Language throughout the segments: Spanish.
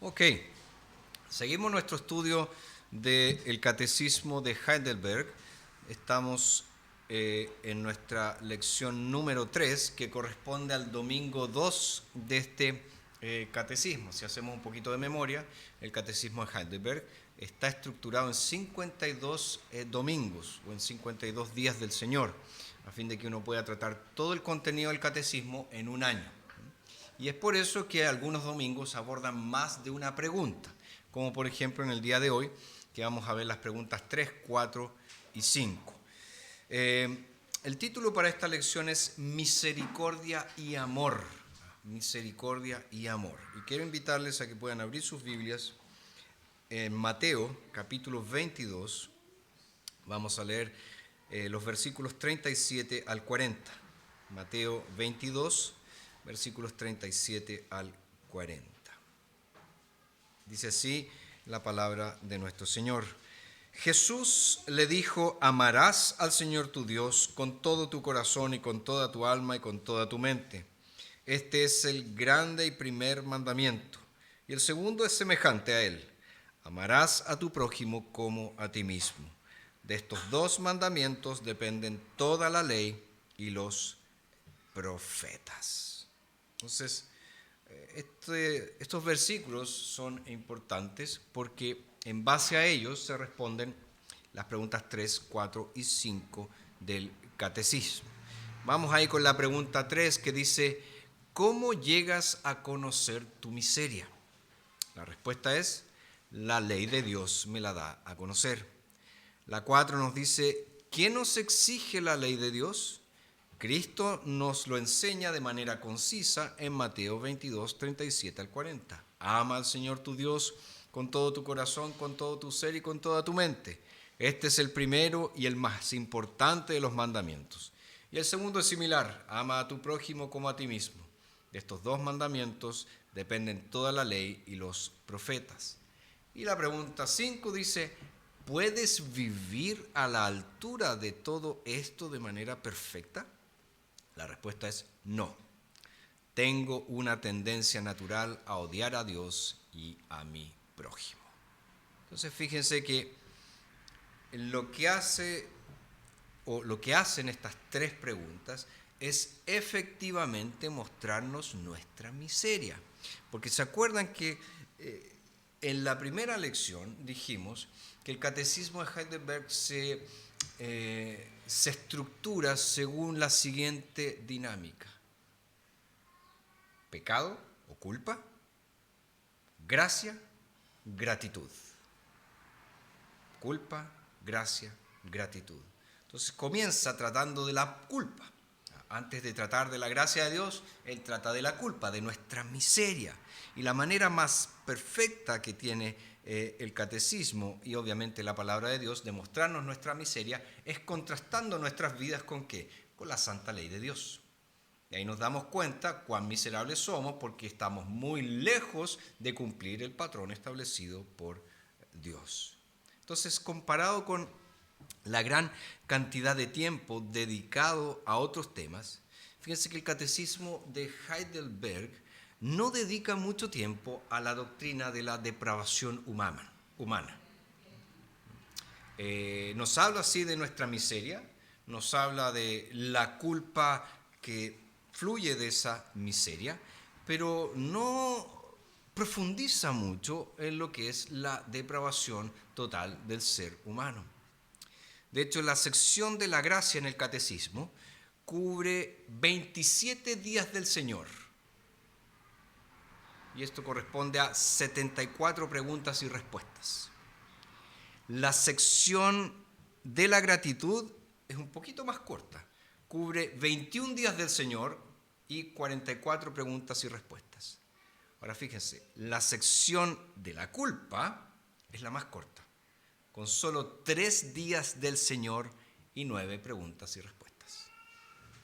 Ok, seguimos nuestro estudio del Catecismo de Heidelberg. Estamos en nuestra lección número 3, que corresponde al domingo 2 de este catecismo. Si hacemos un poquito de memoria, el Catecismo de Heidelberg está estructurado en 52 domingos o en 52 días del Señor, a fin de que uno pueda tratar todo el contenido del catecismo en un año. Y es por eso que algunos domingos abordan más de una pregunta, como por ejemplo en el día de hoy, que vamos a ver las preguntas 3, 4 y 5. El título para esta lección es Misericordia y Amor. Misericordia y Amor. Y quiero invitarles a que puedan abrir sus Biblias en Mateo capítulo 22. Vamos a leer los versículos 37 al 40. Mateo 22, versículos 37 al 40. Dice así la palabra de nuestro Señor. Jesús le dijo: amarás al Señor tu Dios con todo tu corazón y con toda tu alma y con toda tu mente. Este es el grande y primer mandamiento. Y el segundo es semejante a él: amarás a tu prójimo como a ti mismo. De estos dos mandamientos dependen toda la ley y los profetas. Entonces, estos versículos son importantes porque en base a ellos se responden las preguntas 3, 4 y 5 del catecismo. Vamos ahí con la pregunta 3, que dice: ¿cómo llegas a conocer tu miseria? La respuesta es: la ley de Dios me la da a conocer. La 4 nos dice: ¿qué nos exige la ley de Dios? Cristo nos lo enseña de manera concisa en Mateo 22, 37 al 40. Ama al Señor tu Dios con todo tu corazón, con todo tu ser y con toda tu mente. Este es el primero y el más importante de los mandamientos. Y el segundo es similar: ama a tu prójimo como a ti mismo. De estos dos mandamientos dependen toda la ley y los profetas. Y la pregunta 5 dice: ¿puedes vivir a la altura de todo esto de manera perfecta? La respuesta es no. Tengo una tendencia natural a odiar a Dios y a mi prójimo. Entonces fíjense que lo que hacen estas tres preguntas es efectivamente mostrarnos nuestra miseria. Porque se acuerdan que en la primera lección dijimos que el catecismo de Heidelberg se estructura según la siguiente dinámica: pecado o culpa, gracia, gratitud. Culpa, gracia, gratitud. Entonces comienza tratando de la culpa. Antes de tratar de la gracia de Dios, él trata de la culpa, de nuestra miseria. Y la manera más perfecta que tiene el catecismo y obviamente la palabra de Dios de mostrarnos nuestra miseria es contrastando nuestras vidas ¿con qué? Con la santa ley de Dios. Y ahí nos damos cuenta cuán miserables somos, porque estamos muy lejos de cumplir el patrón establecido por Dios. Entonces, comparado con la gran cantidad de tiempo dedicado a otros temas, fíjense que el catecismo de Heidelberg no dedica mucho tiempo a la doctrina de la depravación humana. Nos habla así de nuestra miseria, nos habla de la culpa que fluye de esa miseria, pero no profundiza mucho en lo que es la depravación total del ser humano. De hecho, la sección de la gracia en el catecismo cubre 27 días del Señor. Y esto corresponde a 74 preguntas y respuestas. La sección de la gratitud es un poquito más corta. Cubre 21 días del Señor y 44 preguntas y respuestas. Ahora fíjense, la sección de la culpa es la más corta, con solo 3 días del Señor y 9 preguntas y respuestas.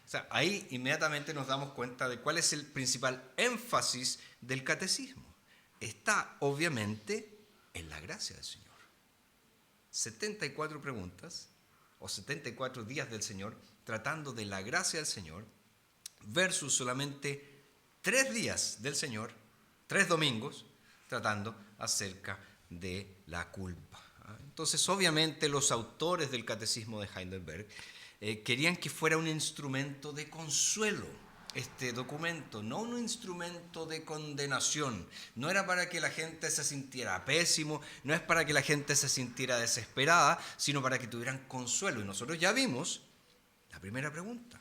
O sea, ahí inmediatamente nos damos cuenta de cuál es el principal énfasis del catecismo. Está obviamente en la gracia del Señor. 74 preguntas o 74 días del Señor tratando de la gracia del Señor versus solamente 3 días del Señor, 3 domingos, tratando acerca de la culpa. Entonces, obviamente, los autores del Catecismo de Heidelberg querían que fuera un instrumento de consuelo este documento, no un instrumento de condenación. No era para que la gente se sintiera pésimo, no es para que la gente se sintiera desesperada, sino para que tuvieran consuelo. Y nosotros ya vimos la primera pregunta: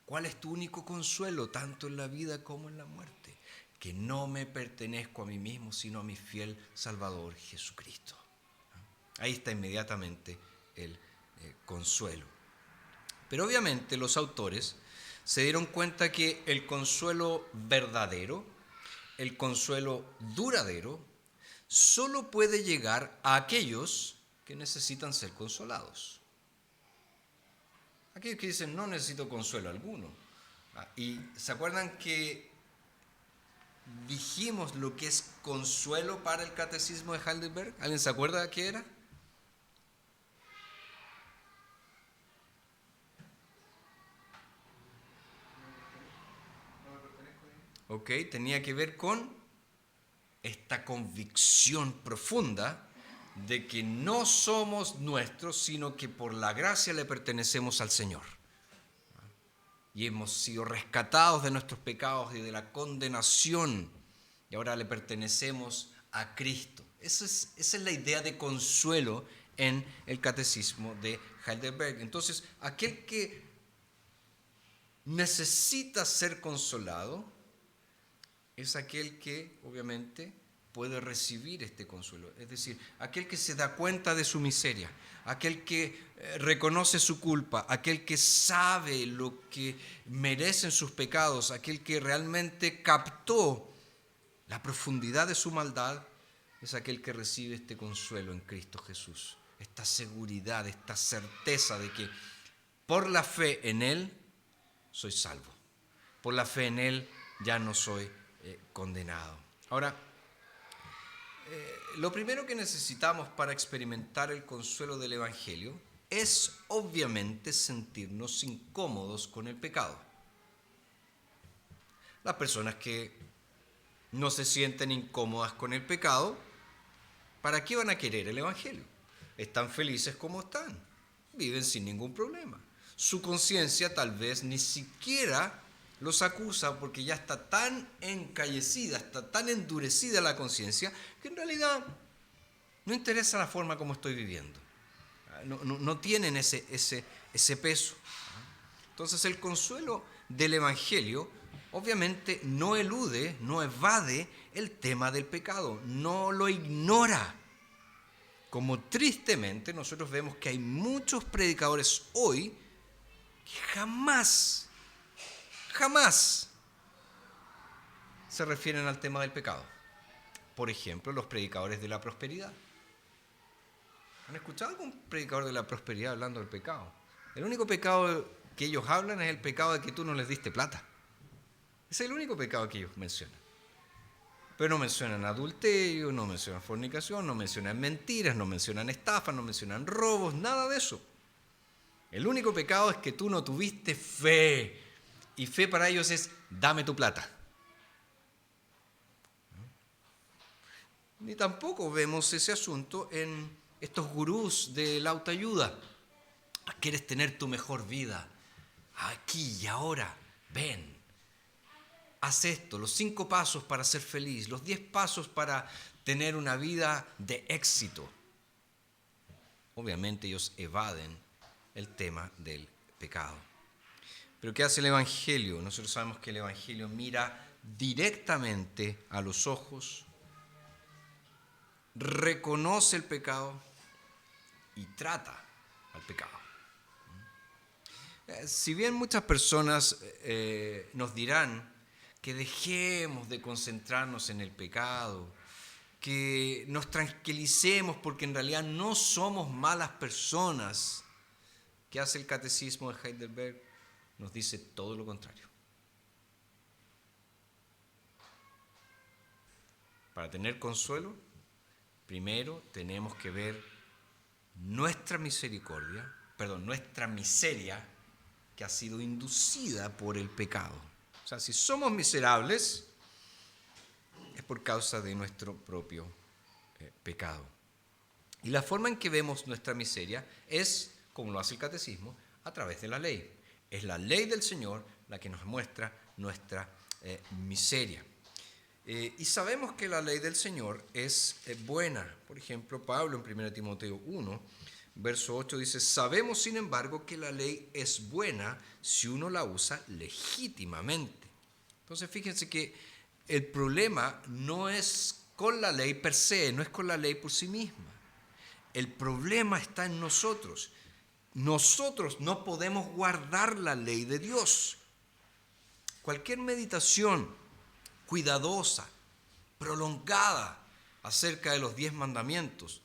¿cuál es tu único consuelo, tanto en la vida como en la muerte? Que no me pertenezco a mí mismo, sino a mi fiel Salvador Jesucristo. Ahí está inmediatamente el consuelo. Pero obviamente los autores se dieron cuenta que el consuelo verdadero, el consuelo duradero, solo puede llegar a aquellos que necesitan ser consolados. Aquellos que dicen, no necesito consuelo alguno. Y ¿se acuerdan que dijimos lo que es consuelo para el Catecismo de Heidelberg? ¿Alguien se acuerda de qué era? Ok, tenía que ver con esta convicción profunda de que no somos nuestros, sino que por la gracia le pertenecemos al Señor. Y hemos sido rescatados de nuestros pecados y de la condenación, y ahora le pertenecemos a Cristo. Esa es la idea de consuelo en el Catecismo de Heidelberg. Entonces, aquel que necesita ser consolado es aquel que, obviamente, puede recibir este consuelo. Es decir, aquel que se da cuenta de su miseria, aquel que reconoce su culpa, aquel que sabe lo que merecen sus pecados, aquel que realmente captó la profundidad de su maldad, es aquel que recibe este consuelo en Cristo Jesús. Esta seguridad, esta certeza de que por la fe en Él soy salvo. Por la fe en Él ya no soy condenado. Ahora, lo primero que necesitamos para experimentar el consuelo del Evangelio es obviamente sentirnos incómodos con el pecado. Las personas que no se sienten incómodas con el pecado, ¿para qué van a querer el Evangelio? Están felices como están, viven sin ningún problema. Su conciencia tal vez ni siquiera los acusa porque ya está tan encallecida, está tan endurecida la conciencia que en realidad no interesa la forma como estoy viviendo. No tienen ese peso. Entonces el consuelo del Evangelio obviamente no elude, no evade el tema del pecado, no lo ignora. Como tristemente nosotros vemos que hay muchos predicadores hoy que jamás se refieren al tema del pecado. Por ejemplo, los predicadores de la prosperidad. ¿Han escuchado algún predicador de la prosperidad hablando del pecado? El único pecado que ellos hablan es el pecado de que tú no les diste plata. Ese es el único pecado que ellos mencionan. Pero no mencionan adulterio, no mencionan fornicación, no mencionan mentiras, no mencionan estafas, no mencionan robos, nada de eso. El único pecado es que tú no tuviste fe. Y fe para ellos es, dame tu plata. Ni tampoco vemos ese asunto en estos gurús de la autoayuda. ¿Quieres tener tu mejor vida? Aquí y ahora, ven. Haz esto, los 5 pasos para ser feliz, los 10 pasos para tener una vida de éxito. Obviamente ellos evaden el tema del pecado. Pero ¿qué hace el Evangelio? Nosotros sabemos que el Evangelio mira directamente a los ojos, reconoce el pecado y trata al pecado. Si bien muchas personas nos dirán que dejemos de concentrarnos en el pecado, que nos tranquilicemos porque en realidad no somos malas personas, ¿qué hace el Catecismo de Heidelberg? Nos dice todo lo contrario. Para tener consuelo, primero tenemos que ver nuestra miseria que ha sido inducida por el pecado. O sea, si somos miserables, es por causa de nuestro propio pecado. Y la forma en que vemos nuestra miseria es, como lo hace el catecismo, a través de la ley. Es la ley del Señor la que nos muestra nuestra miseria. Y sabemos que la ley del Señor es buena. Por ejemplo, Pablo en 1 Timoteo 1, verso 8 dice: sabemos, sin embargo, que la ley es buena si uno la usa legítimamente. Entonces, fíjense que el problema no es con la ley per se, no es con la ley por sí misma. El problema está en nosotros. Nosotros no podemos guardar la ley de Dios. Cualquier meditación cuidadosa, prolongada acerca de los 10 mandamientos,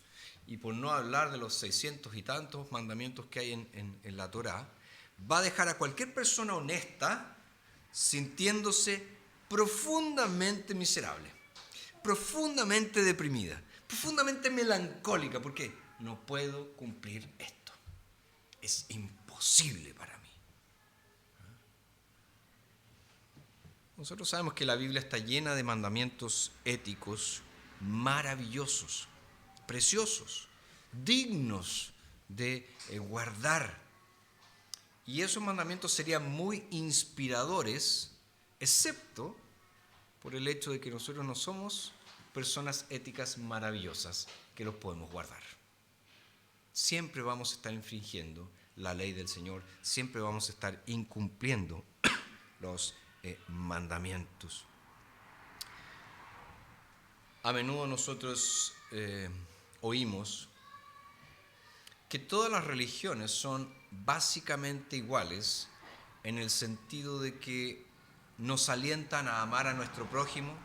y por no hablar de los 600 y tantos mandamientos que hay en la Torá, va a dejar a cualquier persona honesta sintiéndose profundamente miserable, profundamente deprimida, profundamente melancólica, porque no puedo cumplir esto. Es imposible para mí. Nosotros sabemos que la Biblia está llena de mandamientos éticos maravillosos, preciosos, dignos de guardar. Y esos mandamientos serían muy inspiradores, excepto por el hecho de que nosotros no somos personas éticas maravillosas que los podemos guardar. Siempre vamos a estar infringiendo la ley del Señor, siempre vamos a estar incumpliendo los mandamientos. A menudo nosotros oímos que todas las religiones son básicamente iguales en el sentido de que nos alientan a amar a nuestro prójimo,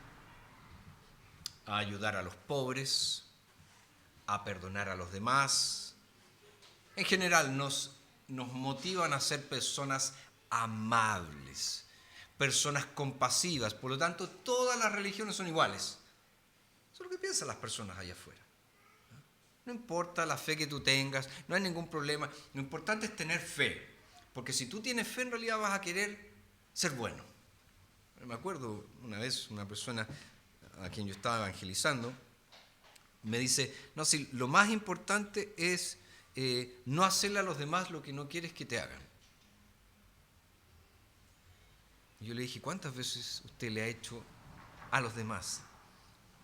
a ayudar a los pobres, a perdonar a los demás. En general nos motivan a ser personas amables, personas compasivas. Por lo tanto, todas las religiones son iguales. Eso es lo que piensan las personas allá afuera. No importa la fe que tú tengas, no hay ningún problema. Lo importante es tener fe, porque si tú tienes fe, en realidad vas a querer ser bueno. Me acuerdo una vez una persona a quien yo estaba evangelizando me dice: no, si lo más importante es no hacerle a los demás lo que no quieres que te hagan. Y yo le dije: ¿cuántas veces usted le ha hecho a los demás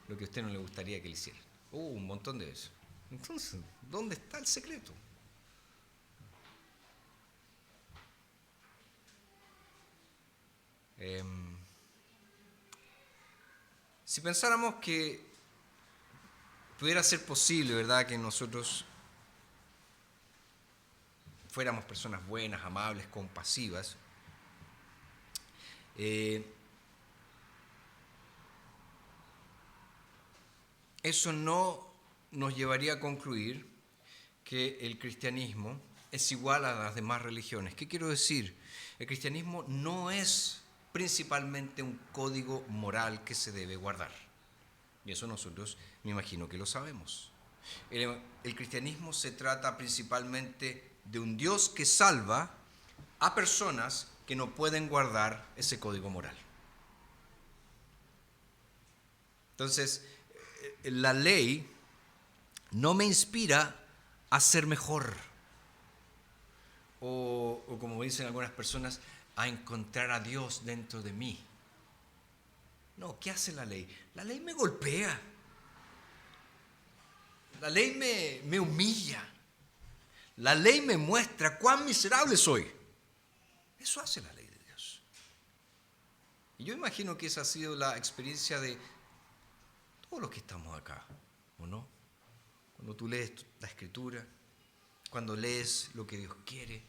lo que a usted no le gustaría que le hicieran? Un montón de veces. Entonces, ¿dónde está el secreto? Si pensáramos que pudiera ser posible, ¿verdad?, que nosotros fuéramos personas buenas, amables, compasivas, eso no nos llevaría a concluir que el cristianismo es igual a las demás religiones. ¿Qué quiero decir? El cristianismo no es principalmente un código moral que se debe guardar. Y eso nosotros me imagino que lo sabemos. El cristianismo se trata principalmente de un Dios que salva a personas que no pueden guardar ese código moral. Entonces, la ley no me inspira a ser mejor, o como dicen algunas personas, a encontrar a Dios dentro de mí. No, ¿qué hace la ley? La ley me golpea. La ley me humilla. La ley me muestra cuán miserable soy. Eso hace la ley de Dios. Y yo imagino que esa ha sido la experiencia de todos los que estamos acá, ¿o no? Cuando tú lees la Escritura, cuando lees lo que Dios quiere,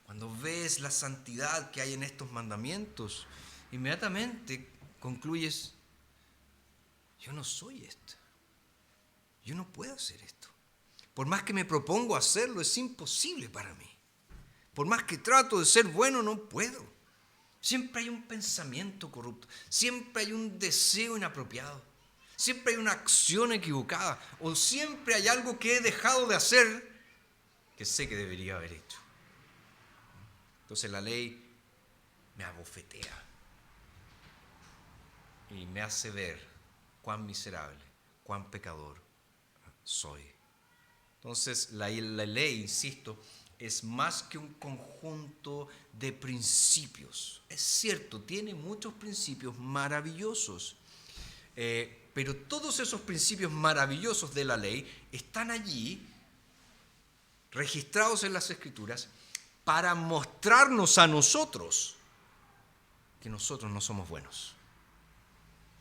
cuando ves la santidad que hay en estos mandamientos, inmediatamente concluyes: yo no soy esto. Yo no puedo hacer esto. Por más que me propongo hacerlo, es imposible para mí. Por más que trato de ser bueno, no puedo. Siempre hay un pensamiento corrupto, siempre hay un deseo inapropiado, siempre hay una acción equivocada, o siempre hay algo que he dejado de hacer que sé que debería haber hecho. Entonces la ley me abofetea y me hace ver cuán miserable, cuán pecador soy. Entonces, la ley, insisto, es más que un conjunto de principios. Es cierto, tiene muchos principios maravillosos, pero todos esos principios maravillosos de la ley están allí, registrados en las Escrituras, para mostrarnos a nosotros que nosotros no somos buenos,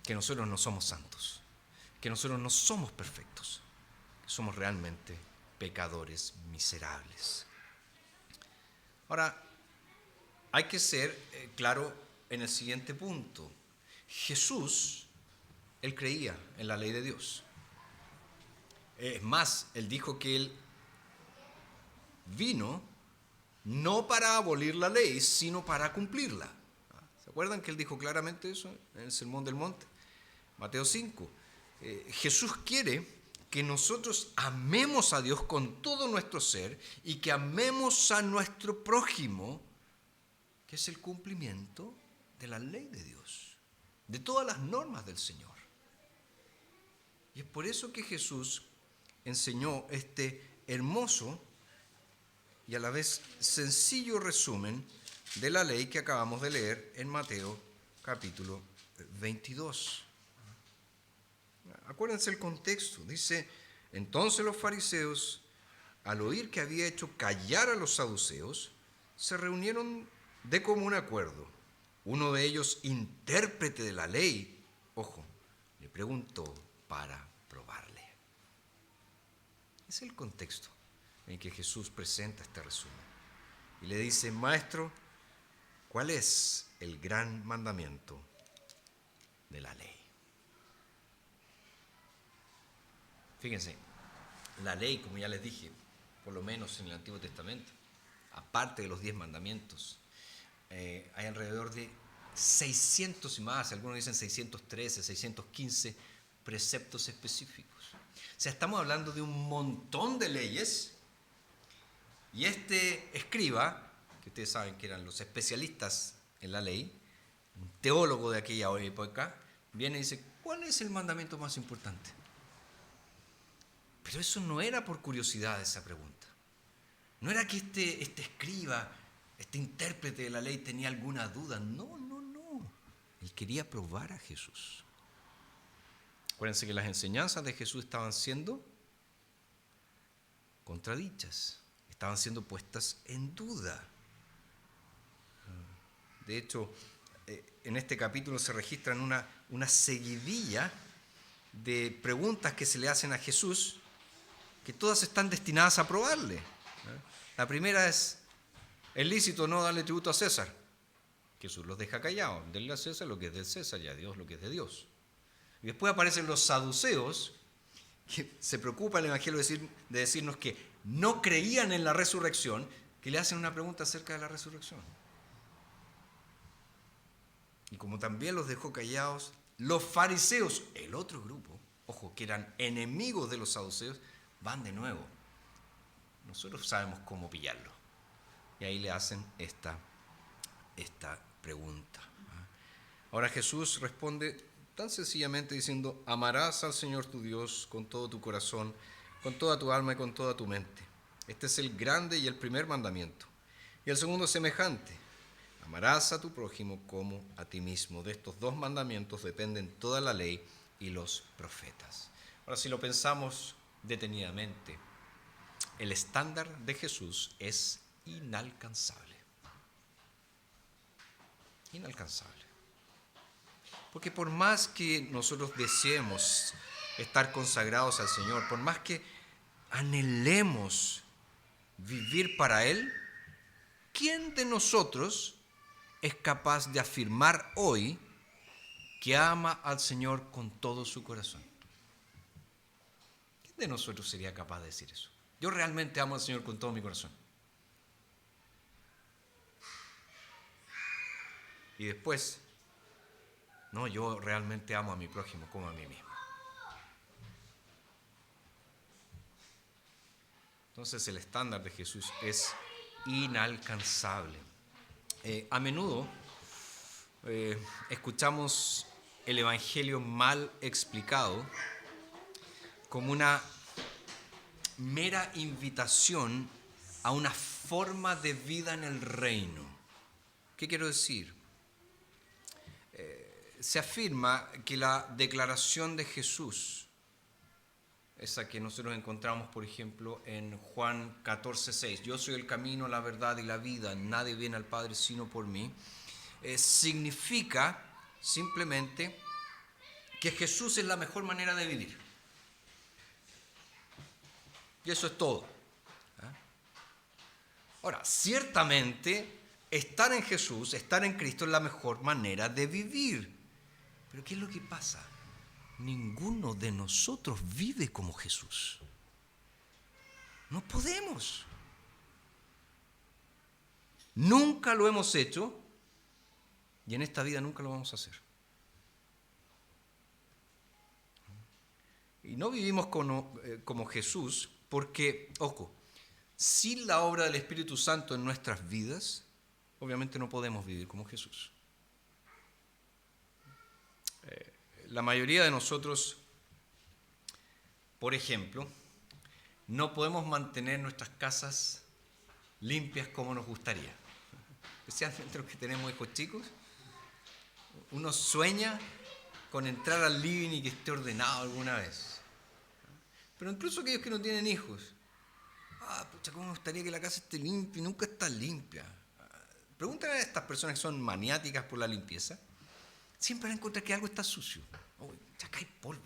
que nosotros no somos santos, que nosotros no somos perfectos, que somos realmente pecadores miserables. Ahora, hay que ser claro en el siguiente punto. Jesús, él creía en la ley de Dios. Es más, él dijo que él vino no para abolir la ley, sino para cumplirla. ¿Se acuerdan que él dijo claramente eso en el Sermón del Monte? Mateo 5. Jesús quiere que nosotros amemos a Dios con todo nuestro ser y que amemos a nuestro prójimo, que es el cumplimiento de la ley de Dios, de todas las normas del Señor. Y es por eso que Jesús enseñó este hermoso y a la vez sencillo resumen de la ley que acabamos de leer en Mateo capítulo 22. Acuérdense el contexto. Dice, entonces los fariseos, al oír que había hecho callar a los saduceos, se reunieron de común acuerdo. Uno de ellos, intérprete de la ley, ojo, le preguntó para probarle. Es el contexto en que Jesús presenta este resumen. Y le dice, maestro, ¿cuál es el gran mandamiento de la ley? Fíjense, la ley, como ya les dije, por lo menos en el Antiguo Testamento, aparte de los 10 mandamientos, hay alrededor de 600 y más, algunos dicen 613, 615 preceptos específicos. O sea, estamos hablando de un montón de leyes, y este escriba, que ustedes saben que eran los especialistas en la ley, un teólogo de aquella época, viene y dice, ¿cuál es el mandamiento más importante? Pero eso no era por curiosidad esa pregunta. No era que este escriba, este intérprete de la ley tenía alguna duda. No. Él quería probar a Jesús. Acuérdense que las enseñanzas de Jesús estaban siendo contradichas, estaban siendo puestas en duda. De hecho, en este capítulo se registran una seguidilla de preguntas que se le hacen a Jesús, que todas están destinadas a probarle. La primera es, ¿es lícito no darle tributo a César? Jesús los deja callados, denle a César lo que es del César y a Dios lo que es de Dios. Y después aparecen los saduceos, que se preocupa el Evangelio de decirnos que no creían en la resurrección, que le hacen una pregunta acerca de la resurrección. Y como también los dejó callados, los fariseos, el otro grupo, ojo, que eran enemigos de los saduceos, van de nuevo. Nosotros sabemos cómo pillarlo. Y ahí le hacen esta pregunta. Ahora Jesús responde tan sencillamente diciendo, amarás al Señor tu Dios con todo tu corazón, con toda tu alma y con toda tu mente. Este es el grande y el primer mandamiento. Y el segundo es semejante. Amarás a tu prójimo como a ti mismo. De estos 2 mandamientos dependen toda la ley y los profetas. Ahora, si lo pensamos detenidamente, el estándar de Jesús es inalcanzable. Inalcanzable. Porque por más que nosotros deseemos estar consagrados al Señor, por más que anhelemos vivir para Él, ¿quién de nosotros es capaz de afirmar hoy que ama al Señor con todo su corazón? ¿Quién de nosotros sería capaz de decir eso? Yo realmente amo al Señor con todo mi corazón. Y después, no, yo realmente amo a mi prójimo como a mí mismo. Entonces el estándar de Jesús es inalcanzable. A menudo escuchamos el Evangelio mal explicado como una mera invitación a una forma de vida en el reino. ¿Qué quiero decir? Se afirma que la declaración de Jesús, esa que nosotros encontramos, por ejemplo, en Juan 14:6, yo soy el camino, la verdad y la vida, nadie viene al Padre sino por mí, significa simplemente que Jesús es la mejor manera de vivir. Y eso es todo. Ahora, ciertamente, estar en Jesús, estar en Cristo es la mejor manera de vivir. Pero ¿qué es lo que pasa? Ninguno de nosotros vive como Jesús. No podemos. Nunca lo hemos hecho y en esta vida nunca lo vamos a hacer. Y no vivimos como Jesús porque, ojo, sin la obra del Espíritu Santo en nuestras vidas, obviamente no podemos vivir como Jesús. La mayoría de nosotros, por ejemplo, no podemos mantener nuestras casas limpias como nos gustaría. Especialmente los que tenemos hijos chicos. Uno sueña con entrar al living y que esté ordenado alguna vez. Pero incluso aquellos que no tienen hijos. Pucha, cómo me gustaría que la casa esté limpia y nunca está limpia. Pregúntale a estas personas que son maniáticas por la limpieza. Siempre van a encontrar que algo está sucio. Acá hay polvo.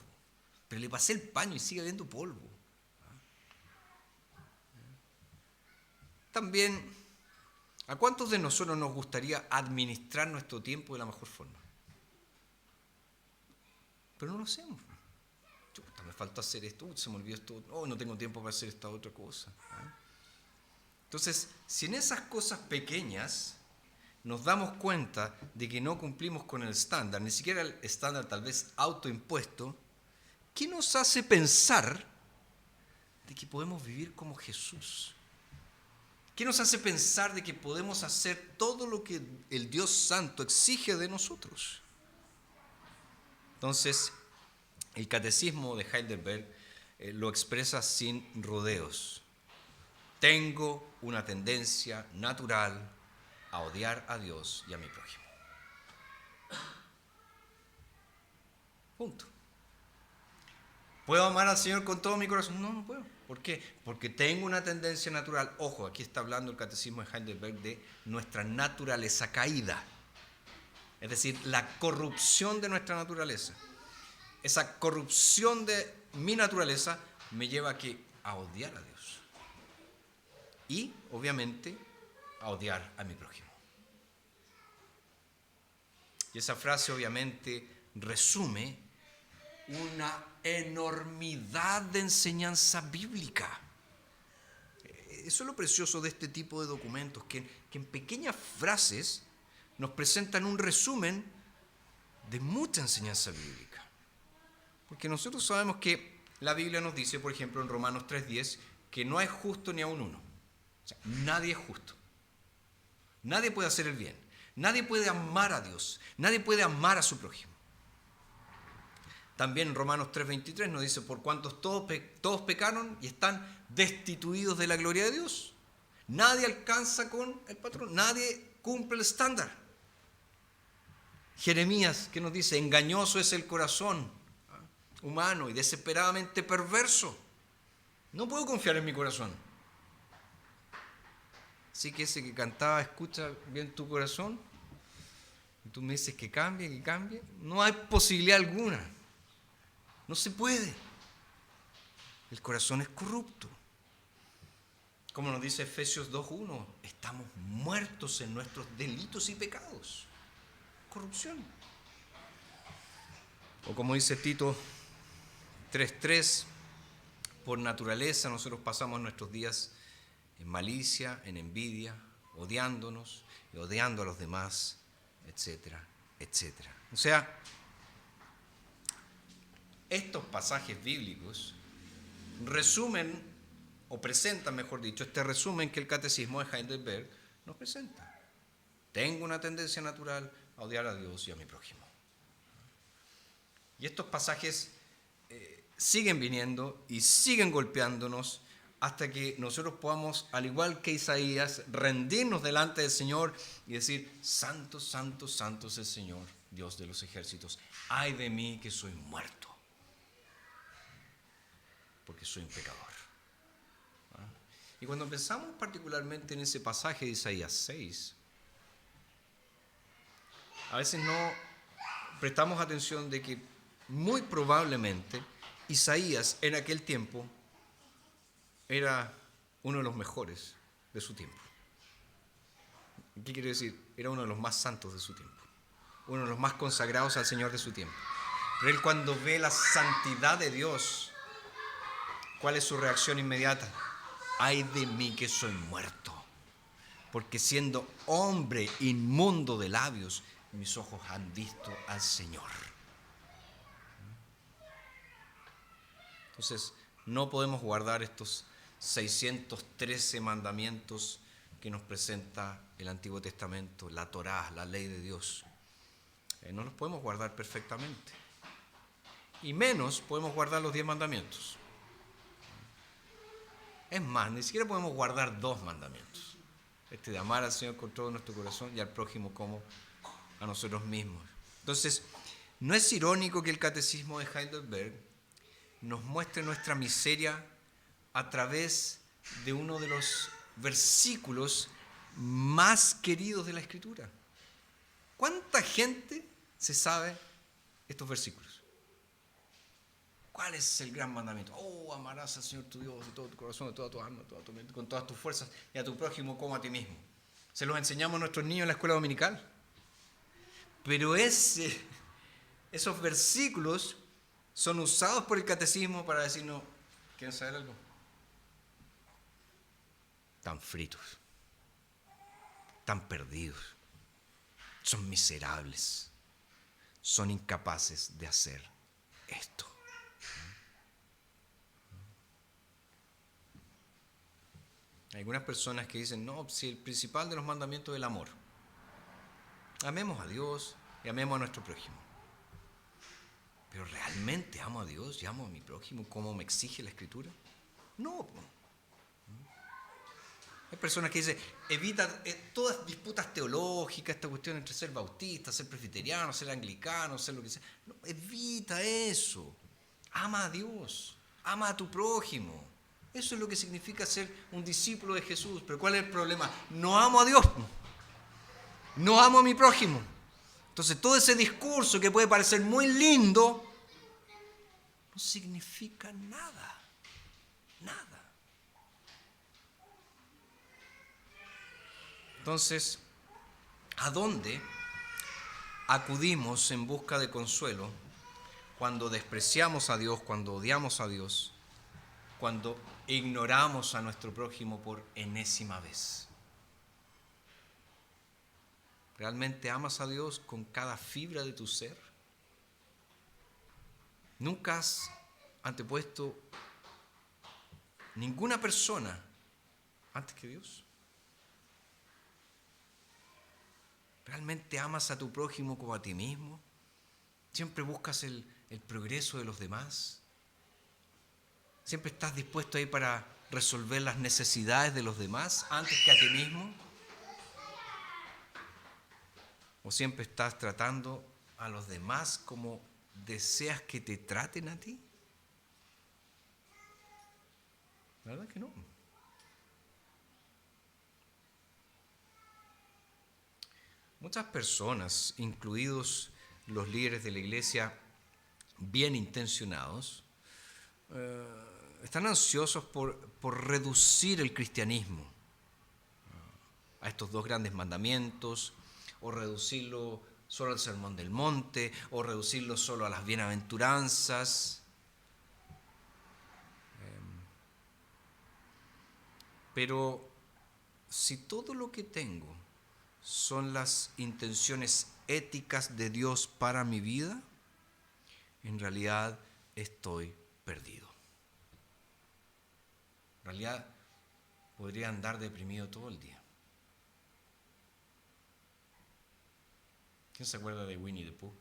Pero le pasé el paño y sigue habiendo polvo. También, ¿a cuántos de nosotros nos gustaría administrar nuestro tiempo de la mejor forma? Pero no lo hacemos. Me falta hacer esto, se me olvidó esto, no tengo tiempo para hacer esta otra cosa. Entonces, si en esas cosas pequeñas nos damos cuenta de que no cumplimos con el estándar, ni siquiera el estándar tal vez autoimpuesto, ¿qué nos hace pensar de que podemos vivir como Jesús? ¿Qué nos hace pensar de que podemos hacer todo lo que el Dios Santo exige de nosotros? Entonces, el catecismo de Heidelberg lo expresa sin rodeos. Tengo una tendencia natural a odiar a Dios y a mi prójimo. Punto. ¿Puedo amar al Señor con todo mi corazón? No, no puedo. ¿Por qué? Porque tengo una tendencia natural. Ojo, aquí está hablando el catecismo de Heidelberg de nuestra naturaleza caída. Es decir, la corrupción de nuestra naturaleza. Esa corrupción de mi naturaleza me lleva a odiar a Dios. Y, obviamente, a odiar a mi prójimo. Y esa frase, obviamente, resume una enormidad de enseñanza bíblica. Eso es lo precioso de este tipo de documentos, que en pequeñas frases nos presentan un resumen de mucha enseñanza bíblica. Porque nosotros sabemos que la Biblia nos dice, por ejemplo, en Romanos 3:10, que no hay justo ni aun uno. O sea, nadie es justo. Nadie puede hacer el bien. Nadie puede amar a Dios. Nadie puede amar a su prójimo. También en Romanos 3:23 nos dice, por cuantos todos pecaron y están destituidos de la gloria de Dios. Nadie alcanza con el patrón. Nadie cumple el estándar. Jeremías, ¿qué nos dice? Engañoso es el corazón humano y desesperadamente perverso. No puedo confiar en mi corazón. Así que ese que cantaba, escucha bien tu corazón, y tú me dices que cambie, no hay posibilidad alguna. No se puede. El corazón es corrupto. Como nos dice Efesios 2:1, estamos muertos en nuestros delitos y pecados. Corrupción. O como dice Tito 3:3, por naturaleza nosotros pasamos nuestros días en malicia, en envidia, odiándonos y odiando a los demás, etcétera, etcétera. O sea, estos pasajes bíblicos resumen, o presentan, mejor dicho, este resumen que el catecismo de Heidelberg nos presenta. Tengo una tendencia natural a odiar a Dios y a mi prójimo. Y estos pasajes siguen viniendo y siguen golpeándonos hasta que nosotros podamos, al igual que Isaías, rendirnos delante del Señor y decir: santo, santo, santo es el Señor, Dios de los ejércitos. Ay de mí que soy muerto, porque soy un pecador. Y cuando pensamos particularmente en ese pasaje de Isaías 6, a veces no prestamos atención de que muy probablemente Isaías en aquel tiempo era uno de los mejores de su tiempo. ¿Qué quiere decir? Era uno de los más santos de su tiempo, uno de los más consagrados al Señor de su tiempo. Pero él, cuando ve la santidad de Dios, ¿cuál es su reacción inmediata? Ay de mí que soy muerto, porque siendo hombre inmundo de labios, mis ojos han visto al Señor. Entonces, no podemos guardar estos 613 mandamientos que nos presenta el Antiguo Testamento, la Torá, la ley de Dios. No los podemos guardar perfectamente. Y menos podemos guardar los 10 mandamientos. Es más, ni siquiera podemos guardar 2 mandamientos. Este de amar al Señor con todo nuestro corazón y al prójimo como a nosotros mismos. Entonces, ¿no es irónico que el Catecismo de Heidelberg nos muestre nuestra miseria a través de uno de los versículos más queridos de la Escritura? ¿Cuánta gente se sabe estos versículos? ¿Cuál es el gran mandamiento? Oh, amarás al Señor tu Dios de todo tu corazón, de toda tu alma, de toda tu mente, con todas tus fuerzas, y a tu prójimo como a ti mismo. Se los enseñamos a nuestros niños en la escuela dominical. Pero esos versículos son usados por el catecismo para decirnos: ¿quieren saber algo? Están fritos, están perdidos, son miserables, son incapaces de hacer esto. Hay algunas personas que dicen: no, si el principal de los mandamientos es el amor. Amemos a Dios y amemos a nuestro prójimo. ¿Pero realmente amo a Dios y amo a mi prójimo como me exige la Escritura? No. Hay personas que dicen: evita todas disputas teológicas, esta cuestión entre ser bautista, ser presbiteriano, ser anglicano, ser lo que sea. No, evita eso. Ama a Dios, ama a tu prójimo. Eso es lo que significa ser un discípulo de Jesús. Pero ¿cuál es el problema? No amo a Dios, no amo a mi prójimo. Entonces todo ese discurso que puede parecer muy lindo no significa nada, nada. Entonces, ¿a dónde acudimos en busca de consuelo cuando despreciamos a Dios, cuando odiamos a Dios, cuando ignoramos a nuestro prójimo por enésima vez? ¿Realmente amas a Dios con cada fibra de tu ser? ¿Nunca has antepuesto ninguna persona antes que Dios? ¿Realmente amas a tu prójimo como a ti mismo? ¿Siempre buscas el progreso de los demás? ¿Siempre estás dispuesto ahí para resolver las necesidades de los demás antes que a ti mismo? ¿O siempre estás tratando a los demás como deseas que te traten a ti? La verdad que no. Muchas personas, incluidos los líderes de la iglesia bien intencionados, están ansiosos por reducir el cristianismo a estos 2 grandes mandamientos, o reducirlo solo al Sermón del Monte, o reducirlo solo a las bienaventuranzas. Pero si todo lo que tengo son las intenciones éticas de Dios para mi vida, en realidad estoy perdido. En realidad podría andar deprimido todo el día. ¿Quién se acuerda de Winnie the Pooh?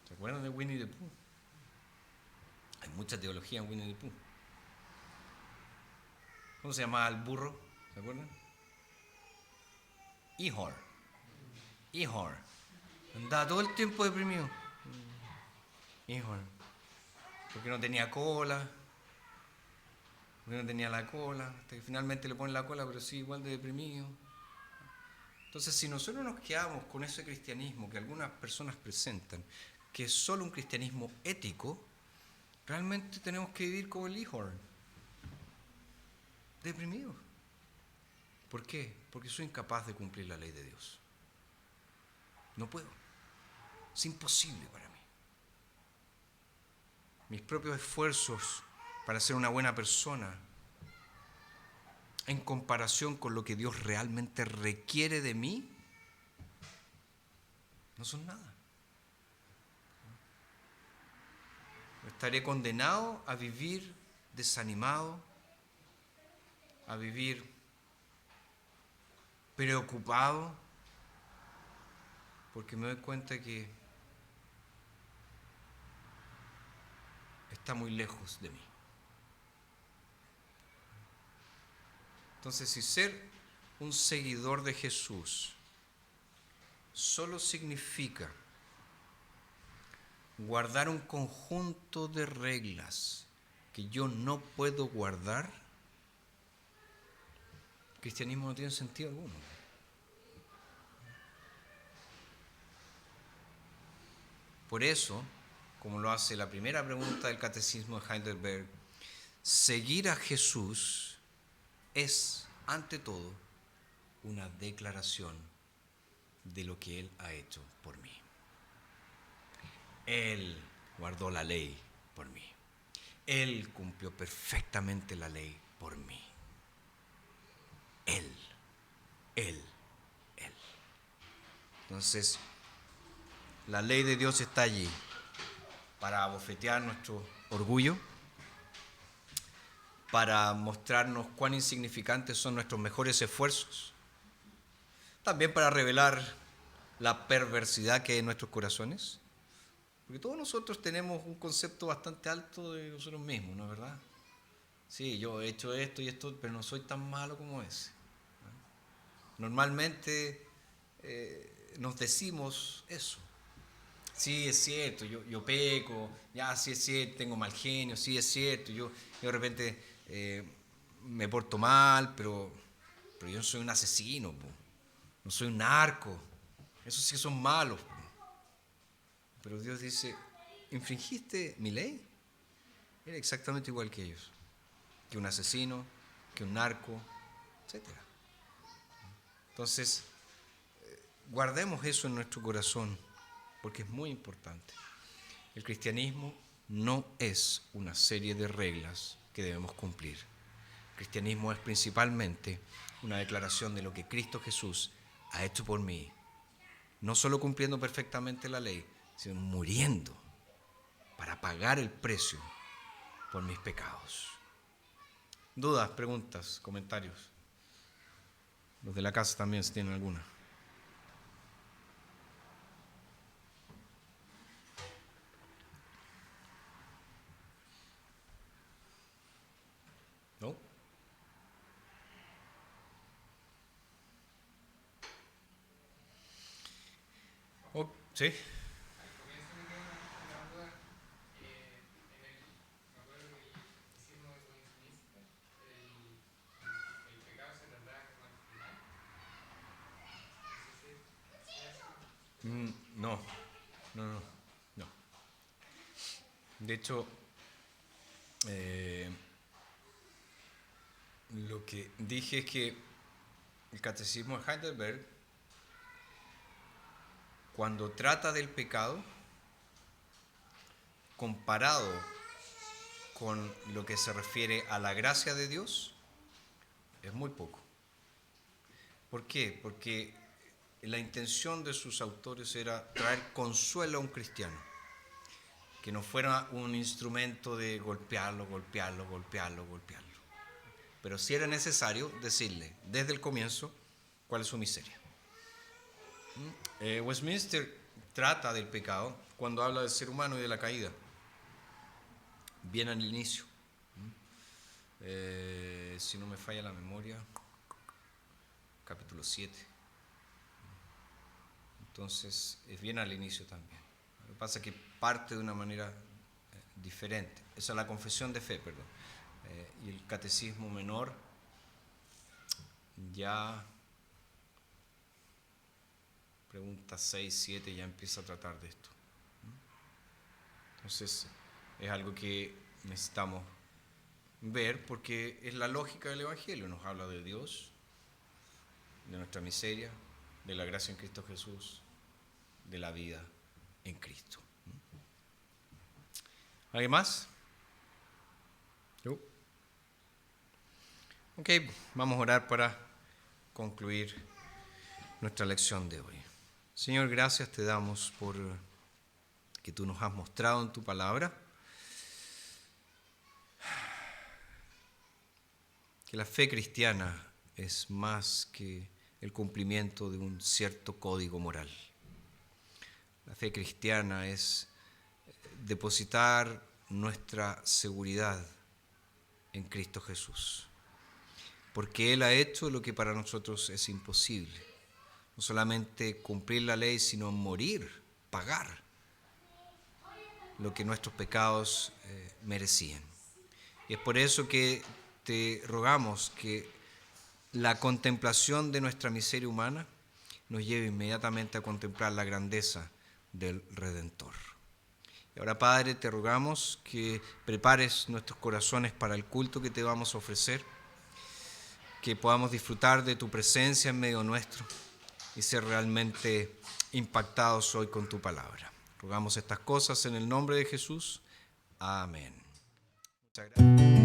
¿Se acuerdan de Winnie the Pooh? Hay mucha teología en Winnie the Pooh. ¿Cómo se llamaba el burro? ¿Se acuerdan? Ihor. Ihor. Andaba todo el tiempo deprimido. Ihor. Porque no tenía cola. Porque no tenía la cola. Hasta que finalmente le ponen la cola, pero sí, igual de deprimido. Entonces, si nosotros nos quedamos con ese cristianismo que algunas personas presentan, que es solo un cristianismo ético, realmente tenemos que vivir como el Ihor. Deprimido. ¿Por qué? Porque soy incapaz de cumplir la ley de Dios. No puedo. Es imposible para mí. Mis propios esfuerzos para ser una buena persona, en comparación con lo que Dios realmente requiere de mí, no son nada. Estaré condenado a vivir desanimado, a vivir preocupado, porque me doy cuenta que está muy lejos de mí. Entonces, si ser un seguidor de Jesús solo significa guardar un conjunto de reglas que yo no puedo guardar, el cristianismo no tiene sentido alguno. Por eso, como lo hace la primera pregunta del Catecismo de Heidelberg, seguir a Jesús es, ante todo, una declaración de lo que Él ha hecho por mí. Él guardó la ley por mí. Él cumplió perfectamente la ley por mí. Él. Entonces, la ley de Dios está allí para abofetear nuestro orgullo, para mostrarnos cuán insignificantes son nuestros mejores esfuerzos, también para revelar la perversidad que hay en nuestros corazones, porque todos nosotros tenemos un concepto bastante alto de nosotros mismos, ¿no es verdad? Sí, yo he hecho esto y esto, pero no soy tan malo como ese. Normalmente nos decimos eso. Sí, es cierto, yo peco, ya sí es cierto, tengo mal genio, sí es cierto, yo de repente me porto mal, pero yo no soy un asesino, po. No soy un narco, esos sí son malos. Po. Pero Dios dice, ¿infringiste mi ley? Era exactamente igual que ellos, que un asesino, que un narco, etc. Entonces, guardemos eso en nuestro corazón, porque es muy importante. El cristianismo no es una serie de reglas que debemos cumplir. El cristianismo es principalmente una declaración de lo que Cristo Jesús ha hecho por mí, no solo cumpliendo perfectamente la ley, sino muriendo para pagar el precio por mis pecados. ¿Dudas, preguntas, comentarios? Los de la casa también, si tienen alguna. ¿No? Oh, ¿sí? No. De hecho, lo que dije es que el Catecismo de Heidelberg, cuando trata del pecado, comparado con lo que se refiere a la gracia de Dios, es muy poco. ¿Por qué? Porque la intención de sus autores era traer consuelo a un cristiano, que no fuera un instrumento de golpearlo, pero sí era necesario decirle desde el comienzo cuál es su miseria. Westminster trata del pecado cuando habla del ser humano y de la caída. Bien al inicio. Si no me falla la memoria, capítulo 7. Entonces, es bien al inicio también. Lo que pasa es que parte de una manera diferente. Esa es la confesión de fe, perdón. Y el catecismo menor ya, pregunta 6, 7, ya empieza a tratar de esto. Entonces, es algo que necesitamos ver porque es la lógica del Evangelio. Nos habla de Dios, de nuestra miseria, de la gracia en Cristo Jesús, de la vida en Cristo. ¿Alguien más? ¿Yo? Ok, vamos a orar para concluir nuestra lección de hoy. Señor, gracias te damos por que tú nos has mostrado en tu palabra que la fe cristiana es más que el cumplimiento de un cierto código moral. La fe cristiana es depositar nuestra seguridad en Cristo Jesús, porque Él ha hecho lo que para nosotros es imposible. No solamente cumplir la ley, sino morir, pagar lo que nuestros pecados merecían. Y es por eso que te rogamos que la contemplación de nuestra miseria humana nos lleve inmediatamente a contemplar la grandeza del Redentor. Y ahora, Padre, te rogamos que prepares nuestros corazones para el culto que te vamos a ofrecer, que podamos disfrutar de tu presencia en medio nuestro y ser realmente impactados hoy con tu palabra. Rogamos estas cosas en el nombre de Jesús. Amén. Muchas gracias.